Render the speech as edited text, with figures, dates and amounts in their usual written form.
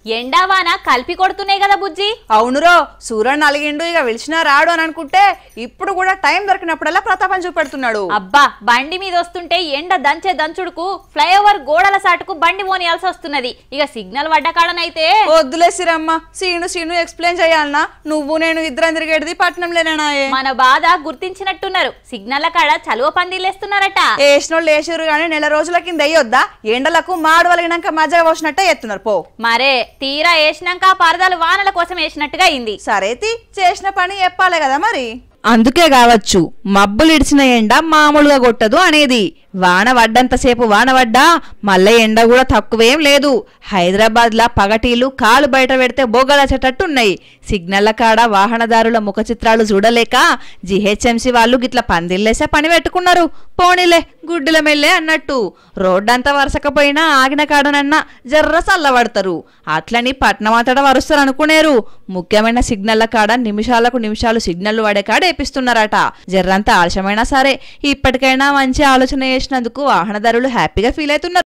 ఎండావాన కలిపి కొడుతున్నాయి కదా బుజ్జి. అవునురో, సూర్యుడు నలిగిండు ఇక వెలిచినా రాడు అని అనుకుంటే ఇప్పుడు కూడా టైం దొరికినప్పుడల్లా ప్రతాపం చూపెడుతున్నాడు. అబ్బా, బండి మీద వస్తుంటే ఎండ దంచే దంచుడుకు ఫ్లైఓవర్ గోడల సాటుకు బండి మోనియాల్సి వస్తున్నది. ఇక సిగ్నల్ పడ్డ కాడనైతే వద్దులేసిరమ్మ, సీను ఎక్స్ప్లెయిన్ చేయాలనా? నువ్వు నేను ఇద్దరం తిరిగేది పట్నంలేనా? మన బాధ గుర్తించినట్టున్నారు. సిగ్నల్ కాడ చలువ పందిలేస్తున్నారట. వేసినోళ్ళు వేసారు కానీ నెల రోజుల కింద అయ్యొద్దా? ఎండలకు మాడు వలిగినాక మజ్జగ పోసినట్టే ఎత్తున్నారు పో. మరే తీరా వేసినాక పరదాలు వానల కోసం వేసినట్టుగా అయింది. సరేతి చేసిన పని చెప్పాలి కదా మరి. అందుకే కావచ్చు మబ్బులు ఇడిచిన ఎండ మామూలుగా కొట్టదు అనేది. వాన పడ్డంతసేపు వాన పడ్డా మళ్ళీ ఎండ కూడా తక్కువేం లేదు. హైదరాబాద్ లా పగటీలు కాలు బయట పెడితే బోగలాచేటట్టున్నాయి. సిగ్నల్ల కాడ వాహనదారుల ముఖ చిత్రాలు చూడలేక జిహెచ్ఎంసీ వాళ్ళు గిట్ల పందిల్లేసే పని పెట్టుకున్నారు. పోనీలే గుడ్డిల మెల్లే అన్నట్టు. రోడ్డంతా వరసకపోయినా ఆగిన కాడనన్నా జర్ర చల్లబడతారు. అట్లని పట్నం అంతటా వరుస్తారు అనుకునేరు. ముఖ్యమైన సిగ్నల్ల కాడ నిమిషాలకు నిమిషాలు సిగ్నల్ వాడే కాడ వేపిస్తున్నారట. జర్రంతా ఆలస్యమైనా సరే ఇప్పటికైనా మంచి ఆలోచన చేసినందుకు వాహనదారులు హ్యాపీగా ఫీల్ అవుతున్నారు.